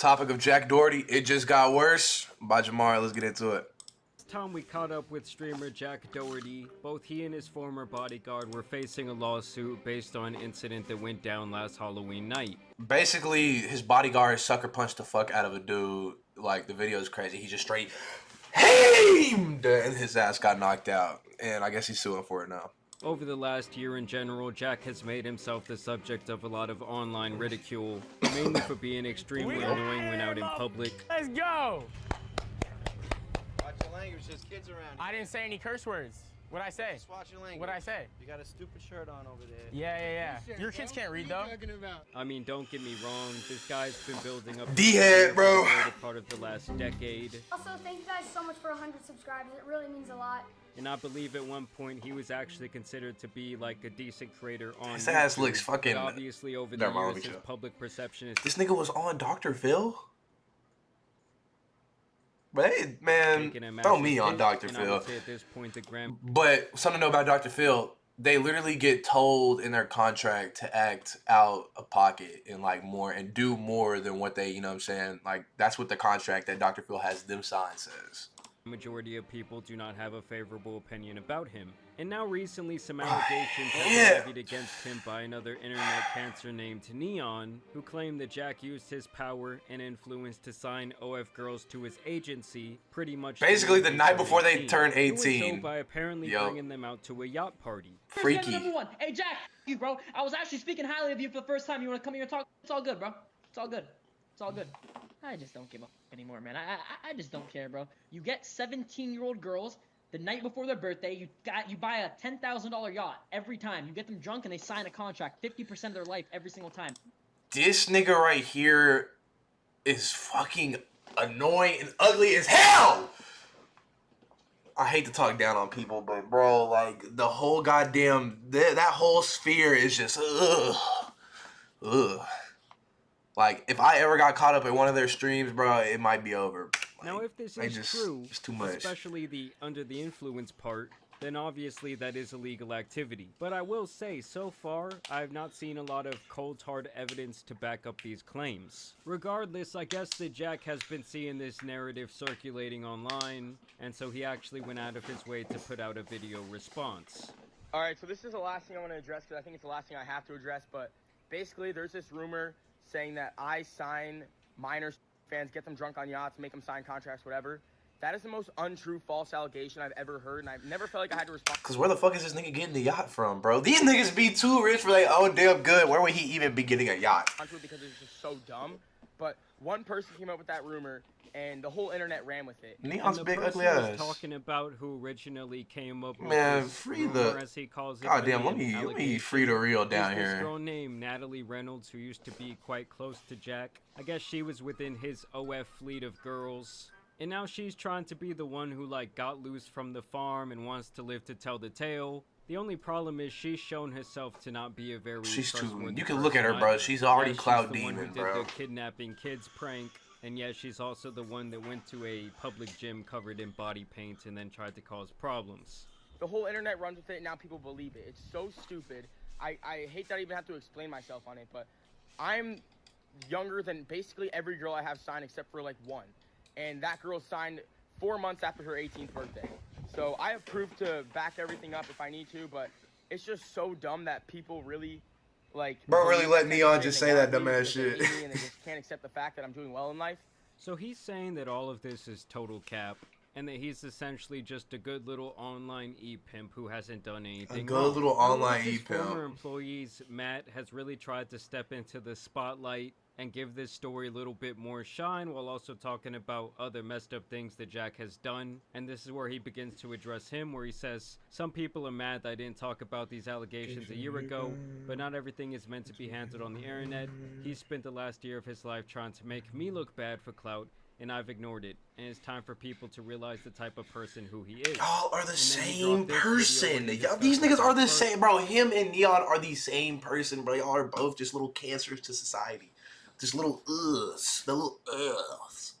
Topic of Jack Doherty, It Just Got Worse by Jamar. Let's get into it. Time we caught up with streamer Jack Doherty, both he and his former bodyguard were facing a lawsuit based on an incident that went down last Halloween night. Basically, his bodyguard sucker punched the fuck out of a dude. Like, the video is crazy. He just straight aimed and his ass got knocked out. And I guess he's suing for it now. Over the last year in general, Jack has made himself the subject of a lot of online ridicule, mainly for being extremely annoying when out in public. Let's go! Watch your language, there's kids around here. I didn't say any curse words. What'd I say? Just watch your language. What'd I say? You got a stupid shirt on over there. Yeah. Your kids can't read, though. I mean, don't get me wrong, this guy's been building up D-head, bro. for the part of the last decade. Also, thank you guys so much for 100 subscribers. It really means a lot. And I believe at one point he was actually considered to be like a decent creator on His ass YouTube, looks fucking... but obviously over the years his public perception is... This nigga was on Dr. Phil? But hey, man, throw me on Dr. Phil. At this point, But something to know about Dr. Phil, they literally get told in their contract to act out of pocket and like more and do more than what they, you know what I'm saying? Like, that's what the contract that Dr. Phil has them sign says. Majority of people do not have a favorable opinion about him. And now recently some allegations have been levied against him by another internet cancer named Neon, who claimed that Jack used his power and influence to sign OF girls to his agency pretty much basically the night before they turn 18. So by apparently bringing them out to a yacht party. Freaky. Number one. Hey Jack, you bro. I was actually speaking highly of you for the first time. You want to come here and talk? It's all good, bro. It's all good. It's all good. I just don't give a anymore, man. I just don't care, bro. You get 17-year-old girls the night before their birthday. You buy a $10,000 yacht every time. You get them drunk and they sign a contract. 50% of their life every single time. This nigga right here is fucking annoying and ugly as hell. I hate to talk down on people, but bro, like the whole goddamn that whole sphere is just ugh. Like, if I ever got caught up in one of their streams, bro, it might be over. Like, now, if this is true, it's too much. Especially the under the influence part, then obviously that is illegal activity. But I will say, so far, I have not seen a lot of cold hard evidence to back up these claims. Regardless, I guess that Jack has been seeing this narrative circulating online, and so he actually went out of his way to put out a video response. Alright, so this is the last thing I want to address, because I think it's the last thing I have to address, but basically there's this rumor saying that I sign minor fans, get them drunk on yachts, make them sign contracts, whatever. That is the most untrue, false allegation I've ever heard, and I've never felt like I had to respond. Because where the fuck is this nigga getting the yacht from, bro? These niggas be too rich for like, oh, damn good. Where would he even be getting a yacht? Because it's just so dumb. But one person came up with that rumor, and the whole internet ran with it. Neon's big ugly ass. ass. Talking about who originally came up with free the. as he calls it. Goddamn, let me free the real down here. This girl named Natalie Reynolds, who used to be quite close to Jack. I guess she was within his OF fleet of girls. And now she's trying to be the one who like got loose from the farm and wants to live to tell the tale. The only problem is she's shown herself to not be a very trustworthy. You can look at her, bro. She's already cloud she's the demon, one who bro. did the kidnapping kids prank. And yet she's also the one that went to a public gym covered in body paint and then tried to cause problems. The whole internet runs with it, and now people believe it. It's so stupid. I hate that I even have to explain myself on it, but I'm younger than basically every girl I have signed except for like one. And that girl signed 4 months after her 18th birthday. So I have proof to back everything up if I need to, but it's just so dumb that people really... Like, bro, really let Neon just say that dumbass shit. And they just can't accept the fact that I'm doing well in life. So he's saying that all of this is total cap, and that he's essentially just a good little online e-pimp who hasn't done anything. A good little online e-pimp. e-pimp. Former employees, Matt, has really tried to step into the spotlight and give this story a little bit more shine while also talking about other messed up things that Jack has done. And this is where he begins to address him, where he says, some people are mad that I didn't talk about these allegations a year ago, but not everything is meant to be handled on the internet. He spent the last year of his life trying to make me look bad for clout, and I've ignored it. And it's time for people to realize the type of person who he is. Y'all are the same person. Y'all, these niggas are the same, bro. Him and Neon are the same person, bro. Y'all are both just little cancers to society. Just little uhs. The little uhs.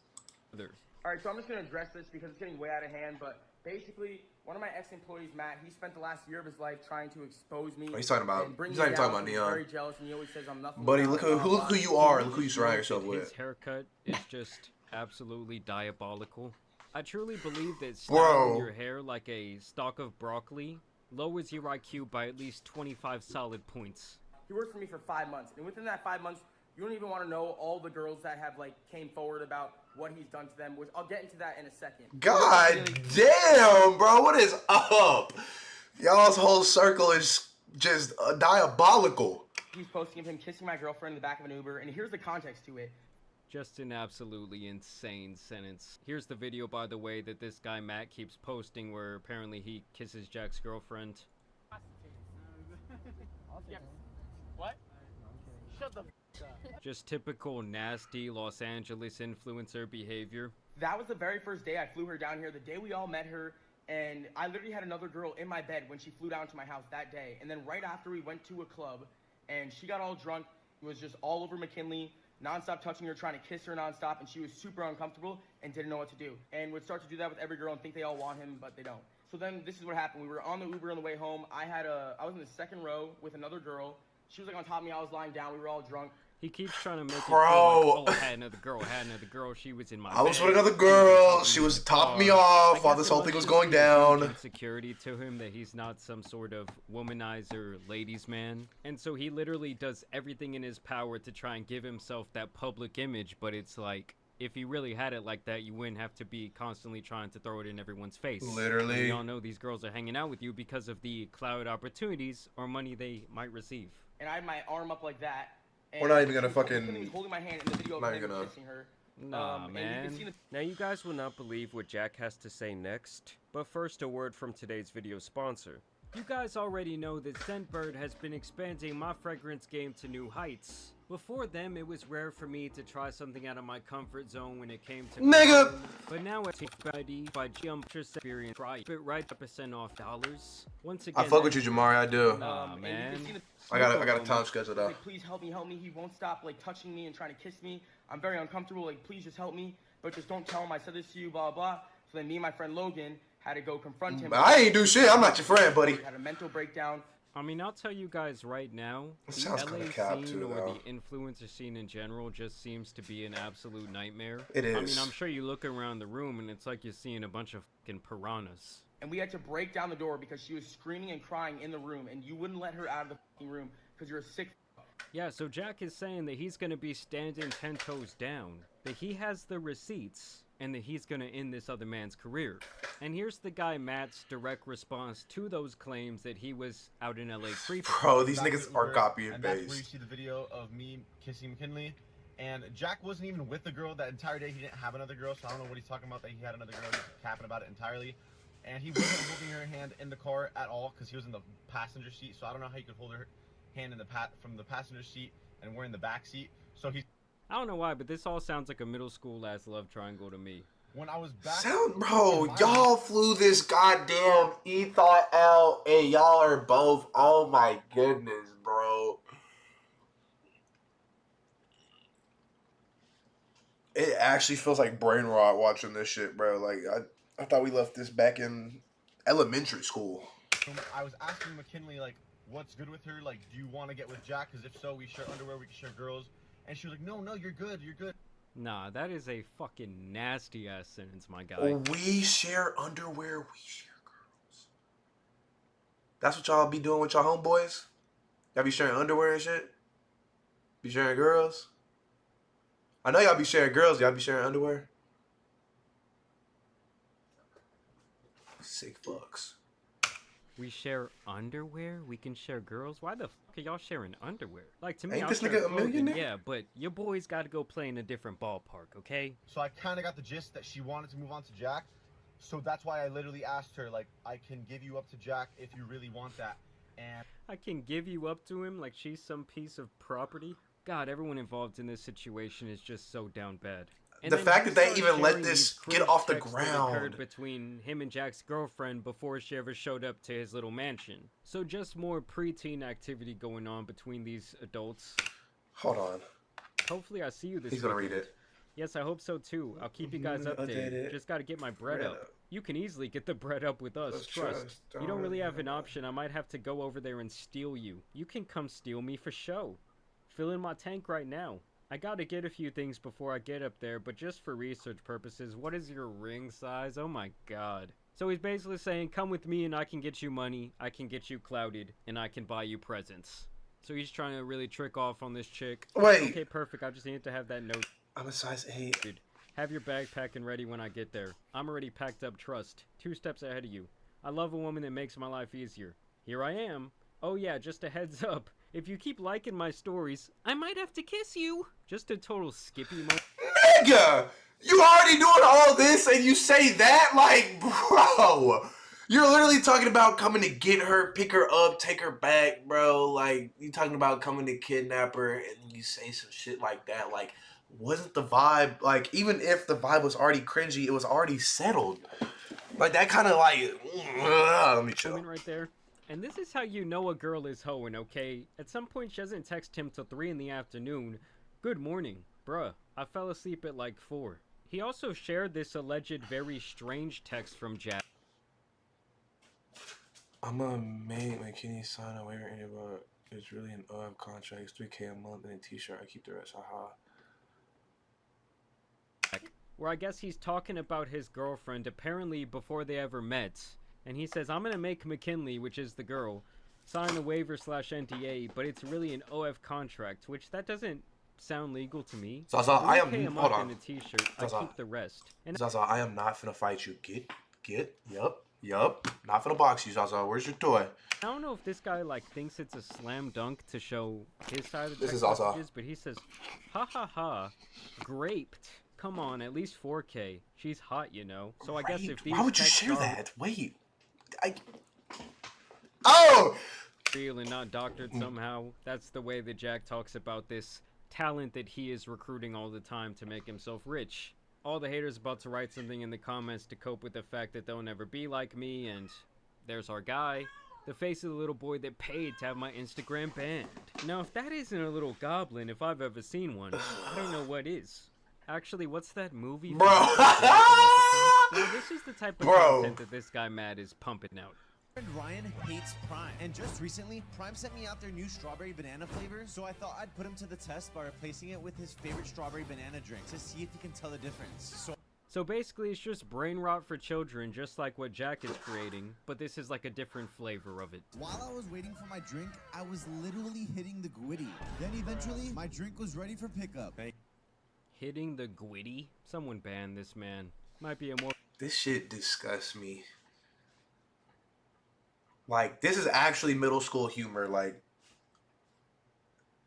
All right, so I'm just gonna address this because it's getting way out of hand. But basically, one of my ex-employees, Matt, he spent the last year of his life trying to expose me. Oh, he's talking about. And bring He's me not even talking down. about He's Neon. very jealous, and he always says I'm nothing. Buddy, without, look blah, who blah. you are. Can Look who you just surround note yourself that with. His haircut is just absolutely diabolical. I truly believe that Bro. styling your hair like a stalk of broccoli lowers your IQ by at least 25 solid points. He worked for me for 5 months, and within that 5 months, you don't even want to know all the girls that have like came forward about what he's done to them. Which I'll get into that in a second. God damn, bro, what is up? Y'all's whole circle is just diabolical. He's posting of him kissing my girlfriend in the back of an Uber, and here's the context to it. Just an absolutely insane sentence. Here's the video, by the way, that this guy Matt keeps posting where apparently he kisses Jack's girlfriend. What? Shut the f up. Just typical nasty Los Angeles influencer behavior. That was the very first day I flew her down here, the day we all met her, and I literally had another girl in my bed when she flew down to my house that day. And then right after we went to a club, and she got all drunk, it was just all over McKinley, nonstop touching her, trying to kiss her nonstop, and she was super uncomfortable and didn't know what to do. And would start to do that with every girl and think they all want him, but they don't. So then this is what happened. We were on the Uber on the way home. I was in the second row with another girl. She was like on top of me, I was lying down, we were all drunk. He keeps trying to make it Bro. feel like, oh, I had another girl, she was in my I was bed. with another girl. She was topping me off while this whole thing was going down. Insecurity to him that he's not some sort of womanizer ladies man, and so he literally does everything in his power to try and give himself that public image. But it's like, if he really had it like that, you wouldn't have to be constantly trying to throw it in everyone's face. Literally. We all know these girls are hanging out with you because of the cloud opportunities or money they might receive. And I had my arm up like that. We're not even gonna McKinley fucking. was holding my hand in the video Not of him gonna- kissing her. Nah, And you man. can see the Now you guys will not believe what Jack has to say next, but first a word from today's video sponsor. You guys already know that Scentbird has been expanding my fragrance game to new heights. Before them, it was rare for me to try something out of my comfort zone when it came to Nigga! cologne, but now it's ready by experience. Try it right % off dollars. Once again, I fuck with you, Jamari. I do. Nah, and man. you can see the I got a time schedule He's though. like, please help me. He won't stop like touching me and trying to kiss me. I'm very uncomfortable. Like, please just help me, but just don't tell him I said this to you. Blah blah. So then me and my friend Logan had to go confront him. I ain't do shit. I'm not your friend, buddy. We had a mental breakdown. I mean, I'll tell you guys right now, It the sounds LA kinda cap, scene too, or though. the influencer scene in general just seems to be an absolute nightmare. It I mean, is. I'm sure you look around the room and it's like you're seeing a bunch of fucking piranhas. And we had to break down the door because she was screaming and crying in the room, and you wouldn't let her out of the fucking room because you're a sick. Yeah, so Jack is saying that he's gonna be standing 10 toes down, that he has the receipts, and that he's gonna end this other man's career. And here's the guy Matt's direct response to those claims that he was out in LA creeping. Bro, these Back niggas in are Uber, copy and and that's where you paste. see the video of me kissing McKinley. And Jack wasn't even with the girl that entire day. He didn't have another girl, so I don't know what he's talking about that he had another girl. He's capping about it entirely. And he wasn't holding her hand in the car at all because he was in the passenger seat. So I don't know how you could hold her hand in the from the passenger seat and we're in the back seat. So he's I don't know why, but this all sounds like a middle school ass love triangle to me. when I was back. Sound, bro, in my y'all flew this goddamn E-Thought out, and y'all are both. Oh my goodness, bro. It actually feels like brain rot watching this shit, bro. Like I thought we left this back in elementary school. room, I was asking McKinley like, what's good with her? Like, do you want to get with Jack? Because if so, we share underwear, we can share girls. And she was like, no, you're good, you're good. Nah, that is a fucking nasty ass sentence, my guy. We share underwear, we share girls. That's what y'all be doing with y'all homeboys? Y'all be sharing underwear and shit? Be sharing girls? I know y'all be sharing girls, y'all be sharing underwear? Sick fucks. We share underwear? We can share girls? Why the fuck are y'all sharing underwear? Like, to me, Ain't I'll this share nigga a clothing, millionaire? yeah, but your boys gotta go play in a different ballpark, okay? So I kind of got the gist that she wanted to move on to Jack. So that's why I literally asked her, like, I can give you up to Jack if you really want that. And I can give you up to him like she's some piece of property? God, everyone involved in this situation is just so down bad. And The then fact he that they starts even let sharing this these get cringe off the texts that ground. occurred between him and Jack's girlfriend before she ever showed up to his little mansion. So just more preteen activity going on between these adults. Hold on. Hopefully I see you this He's gonna weekend. read it. Yes, I hope so too. I'll keep you guys updated. Just gotta get my bread up. You can easily get the bread up with us, trust. You don't really have an option. I might have to go over there and steal you. You can come steal me for show. Fill in my tank right now. I gotta get a few things before I get up there, but just for research purposes, what is your ring size? Oh my god. So he's basically saying, come with me and I can get you money, I can get you clouded, and I can buy you presents. So he's trying to really trick off on this chick. Wait. Okay, perfect. I just needed to have that note. I'm a size 8. Dude, have your bag packed and ready when I get there. I'm already packed up, trust. 2 steps ahead of you. I love a woman that makes my life easier. Here I am. Oh yeah, just a heads up. If you keep liking my stories, I might have to kiss you. Just a total skippy moment. Nigga! You already doing all this and you say that? Like, bro. You're literally talking about coming to get her, pick her up, take her back, bro. Like, you talking about coming to kidnap her and you say some shit like that. Like, wasn't the vibe, like, even if the vibe was already cringy, it was already settled. Like, that kind of like, let me chill. Right there. And this is how you know a girl is hoeing, okay? At some point, she doesn't text him till 3 in the afternoon. Good morning. Bruh, I fell asleep at like 4. He also shared this alleged very strange text from Jack. I'm gonna make my kidney sign a waiver and about it's really an OF contract. It's $3K a month and a t-shirt. I keep the rest. Haha. Where I guess he's talking about his girlfriend apparently before they ever met. And he says, I'm gonna make McKinley, which is the girl, sign the waiver / NDA, but it's really an OF contract, which that doesn't sound legal to me. Zaza, I am, hold on. And a t-shirt. I keep the rest. And Zaza, I am not finna fight you. Yup. Not finna box you, Zaza. Where's your toy? I don't know if this guy like thinks it's a slam dunk to show his side of the text messages, Zaza. but he says, ha ha ha, graped. Come on, at least 4K. She's hot, you know. So I guess if these why would you texts share are that? Wait. Oh! real and not doctored somehow, that's the way that Jack talks about this talent that he is recruiting all the time to make himself rich. All the haters about to write something in the comments to cope with the fact that they'll never be like me, and there's our guy, the face of the little boy that paid to have my Instagram banned. Now, if that isn't a little goblin, if I've ever seen one, I don't know what is. Actually, what's that movie? Bro! Now, this is the type of content that this guy Matt is pumping out. Ryan hates Prime, and just recently, Prime sent me out their new strawberry banana flavor, so I thought I'd put him to the test by replacing it with his favorite strawberry banana drink to see if he can tell the difference. So basically, it's just brain rot for children, just like what Jack is creating, but this is like a different flavor of it. While I was waiting for my drink, I was literally hitting the gwitty. Then eventually, my drink was ready for pickup. Hitting the gwitty? Someone ban this man. Might be a more... This shit disgusts me. Like, this is actually middle school humor. Like,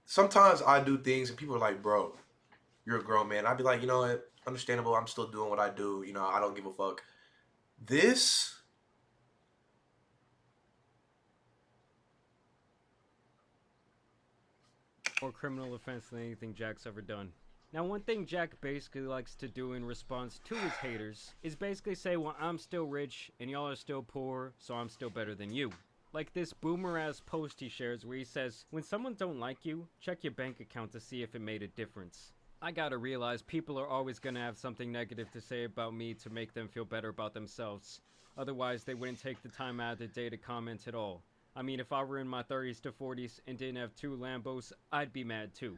sometimes I do things and people are like, bro, you're a grown man. I'd be like, you know what? Understandable. I'm still doing what I do. You know, I don't give a fuck. This... more criminal offense than anything Jack's ever done. Now, one thing Jack basically likes to do in response to his haters is basically say, well, I'm still rich and y'all are still poor, so I'm still better than you. Like this boomer-ass post he shares where he says, when someone don't like you, check your bank account to see if it made a difference. I gotta realize people are always gonna have something negative to say about me to make them feel better about themselves. Otherwise, they wouldn't take the time out of their day to comment at all. I mean, if I were in my 30s to 40s and didn't have 2 Lambos, I'd be mad too.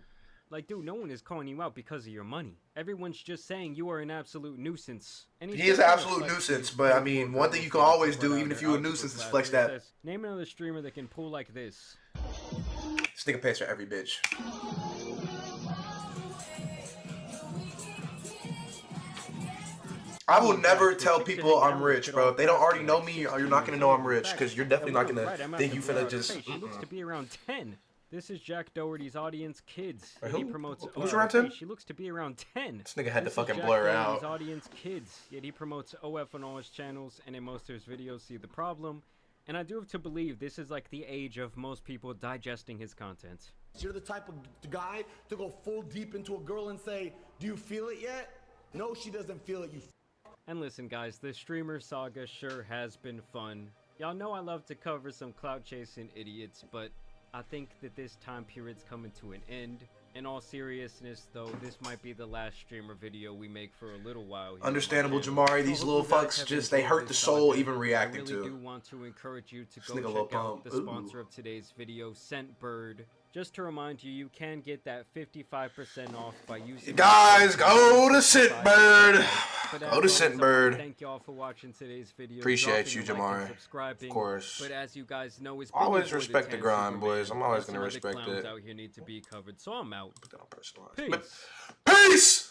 Like, dude, no one is calling you out because of your money. Everyone's just saying you are an absolute nuisance. And he is an absolute nuisance, but I mean, one thing you can always do, even if you're a nuisance, is flex that. Says, name another streamer that can pull like this. This nigga pays for every bitch. I will never tell people I'm rich, bro. If they don't already know me, you're not gonna know I'm rich, because you're definitely not gonna think you finna just... She looks to be around 10. This is Jack Doherty's audience, kids. Wait, he promotes. Who's around 10? She looks to be around 10. This nigga had to fucking Jack blur Doherty's out. audience, kids. Yet he promotes OF on all his channels, and in most of his videos, see the problem. And I do have to believe this is like the age of most people digesting his content. You're the type of guy to go full deep into a girl and say, "Do you feel it yet?" No, she doesn't feel it. You. And listen, guys, the streamer saga sure has been fun. Y'all know I love to cover some clout chasing idiots, but I think that this time period's coming to an end, In all seriousness, though, this might be the last streamer video we make for a little while. Understandable, Jamari. These little fucks just, they hurt the soul even reacting to. I really do want to encourage you to This go check out the sponsor of today's video, Scentbird. Just to remind you, you can get that 55% off by using... Guys, go to Scentbird! Go to Scentbird. Thank y'all for watching today's video. Appreciate you, Jamari. Of course. But as you guys know, it's always respect the grind, boys. I'm always going to respect it. Out here need to be covered, so I'm out. Peace!